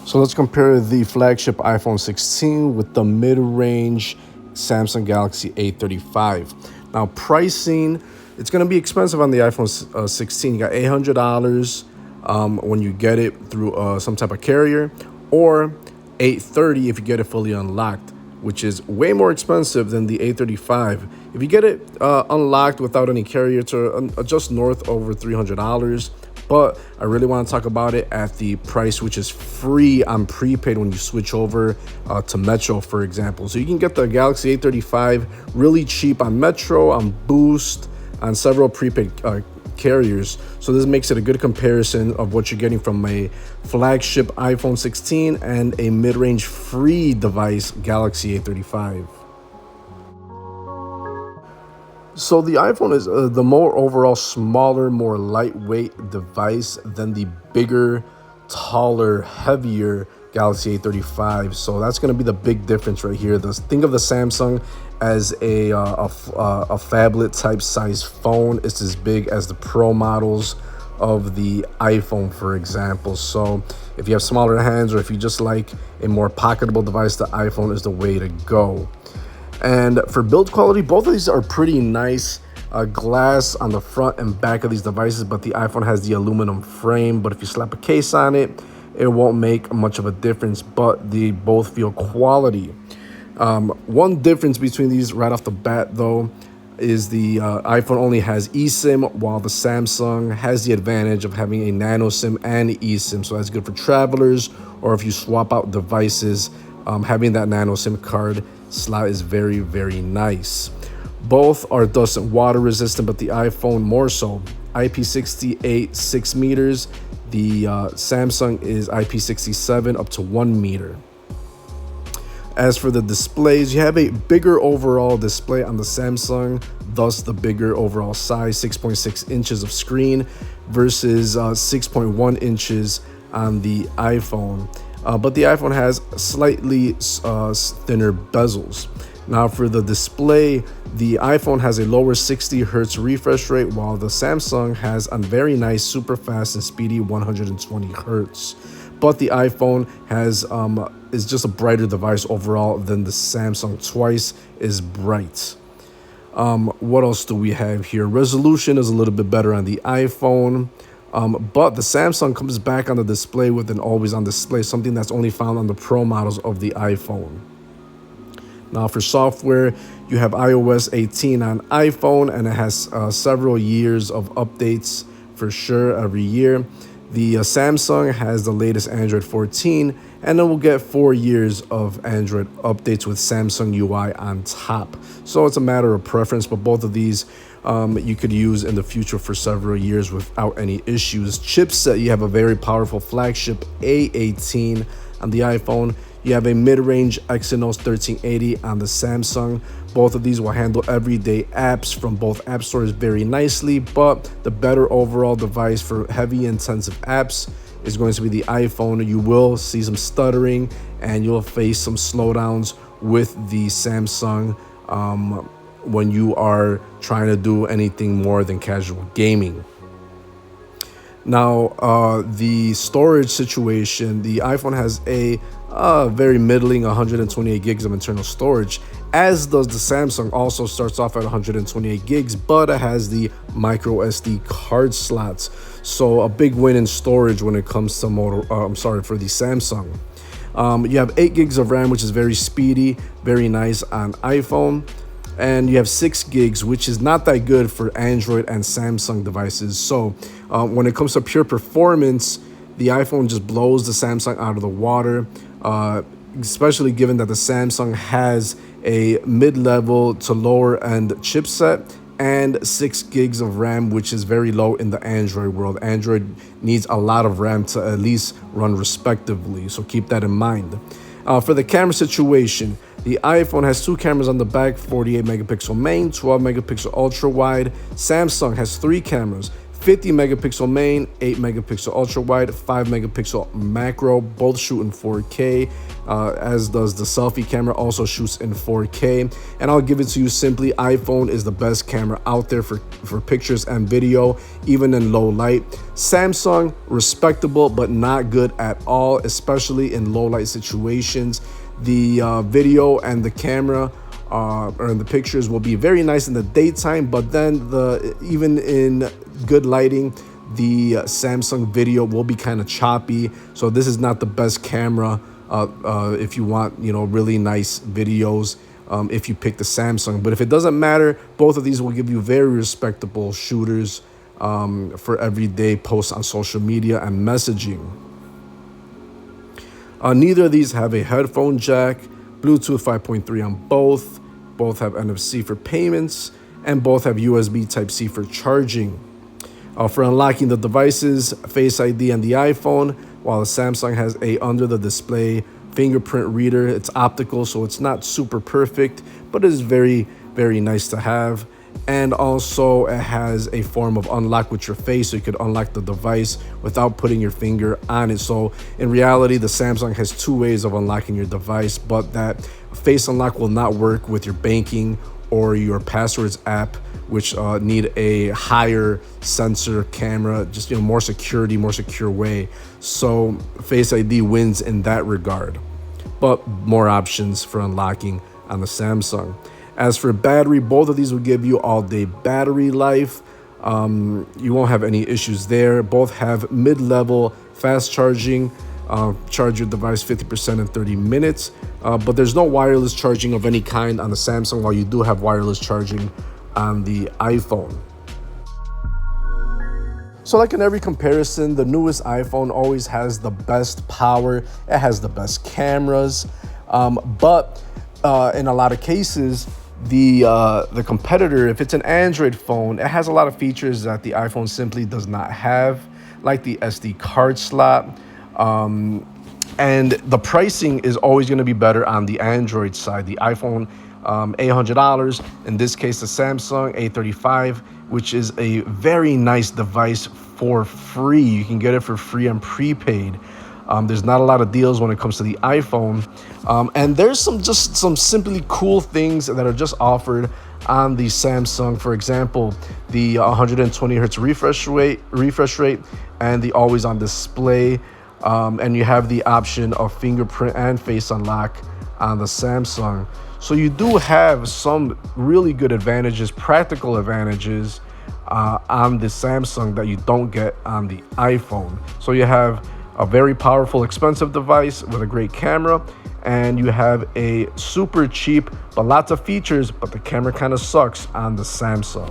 So let's compare the flagship iPhone 16 with the mid-range Samsung Galaxy A35. Now pricing, it's going to be expensive on the iPhone 16. You got $800 when you get it through some type of carrier, or $830 if you get it fully unlocked, which is way more expensive than the A35. If you get it unlocked without any carrier, to just north over $300. But I really want to talk about it at the price, which is free on prepaid when you switch over to Metro, for example. So you can get the Galaxy A35 really cheap on Metro, on Boost, on several prepaid carriers. So this makes it a good comparison of what you're getting from a flagship iPhone 16 and a mid-range free device, Galaxy A35. So the iPhone is the more overall smaller, more lightweight device than the bigger, taller, heavier Galaxy A35. So that's going to be the big difference right here. Think of the Samsung as a phablet type size phone. It's as big as the Pro models of the iPhone, for example. So if you have smaller hands, or if you just like a more pocketable device, the iPhone is the way to go. And for build quality, both of these are pretty nice. Glass on the front and back of these devices, but the iPhone has the aluminum frame. But if you slap a case on it, it won't make much of a difference, but they both feel quality. One difference between these right off the bat, though, is the iPhone only has eSIM, while the Samsung has the advantage of having a nano SIM and eSIM. So that's good for travelers, or if you swap out devices, having that nano SIM card slot is very, very nice. Both are dust and water resistant, but the iPhone more so. IP68 6 meters. The Samsung is IP67 up to 1 meter. As for the displays, you have a bigger overall display on the Samsung, thus the bigger overall size, 6.6 inches of screen versus 6.1 inches on the iPhone. But the iPhone has slightly thinner bezels. Now for the display, the iPhone has a lower 60 hertz refresh rate, while the Samsung has a very nice, super fast and speedy 120 hertz. But the iPhone has is just a brighter device overall than the Samsung, twice as bright. What else do we have here? Resolution is a little bit better on the iPhone. But the Samsung comes back on the display with an always on display, something that's only found on the Pro models of the iPhone. Now for software, you have iOS 18 on iPhone, and it has several years of updates for sure every year. The Samsung has the latest Android 14, and it will get 4 years of Android updates with Samsung UI on top. So it's a matter of preference, but both of these you could use in the future for several years without any issues. Chipset, you have a very powerful flagship A18 on the iPhone. You have a mid-range Exynos 1380 on the Samsung. Both of these will handle everyday apps from both app stores very nicely, but the better overall device for heavy intensive apps is going to be the iPhone. You will see some stuttering and you'll face some slowdowns with the Samsung when you are trying to do anything more than casual gaming. Now, the storage situation, the iPhone has a very middling 128 gigs of internal storage, as does the Samsung. Also starts off at 128 gigs, but it has the micro SD card slots. So a big win in storage when it comes to for the Samsung. You have 8 gigs of RAM, which is very speedy, very nice on iPhone. And you have 6 gigs, which is not that good for Android and Samsung devices. So when it comes to pure performance, the iPhone just blows the Samsung out of the water, especially given that the Samsung has a mid-level to lower-end chipset and 6 gigs of RAM, which is very low in the Android world. Android needs a lot of RAM to at least run respectively, so keep that in mind. For the camera situation, the iPhone has 2 cameras on the back, 48 megapixel main, 12 megapixel ultra wide. Samsung has 3 cameras, 50 megapixel main, 8 megapixel ultra wide, 5 megapixel macro, both shoot in 4K, as does the selfie camera, also shoots in 4K. And I'll give it to you simply, iPhone is the best camera out there for pictures and video, even in low light. Samsung, respectable, but not good at all, especially in low light situations. The video and the camera or the pictures will be very nice in the daytime, but then even in good lighting, the Samsung video will be kind of choppy. So this is not the best camera if you want, really nice videos, if you pick the Samsung. But if it doesn't matter, both of these will give you very respectable shooters for everyday posts on social media and messaging. Neither of these have a headphone jack, Bluetooth 5.3 on both. Both have NFC for payments, and both have USB Type-C for charging. For unlocking the devices, Face ID and the iPhone, while the Samsung has a under-the-display fingerprint reader. It's optical, so it's not super perfect, but it is very, very nice to have. And also it has a form of unlock with your face, so you could unlock the device without putting your finger on it. So in reality, the Samsung has two ways of unlocking your device, but that face unlock will not work with your banking or your passwords app, which need a higher sensor camera, just more security, more secure way. So Face ID wins in that regard, but more options for unlocking on the Samsung. As for battery, both of these will give you all-day battery life. You won't have any issues there. Both have mid-level fast charging. Charge your device 50% in 30 minutes. But there's no wireless charging of any kind on the Samsung, while you do have wireless charging on the iPhone. So like in every comparison, the newest iPhone always has the best power. It has the best cameras. But in a lot of cases, the competitor, if it's an Android phone, it has a lot of features that the iPhone simply does not have, like the SD card slot. And the pricing is always going to be better on the Android side. The iPhone, $800. In this case, the Samsung A35, which is a very nice device for free. You can get it for free and prepaid. There's not a lot of deals when it comes to the iPhone. And there's some simply cool things that are just offered on the Samsung. For example, the 120 hertz refresh rate and the always on display. And you have the option of fingerprint and face unlock on the Samsung. So you do have some really good advantages, practical advantages on the Samsung that you don't get on the iPhone. So you have a very powerful, expensive device with a great camera, and you have a super cheap but lots of features, but the camera kind of sucks on the Samsung.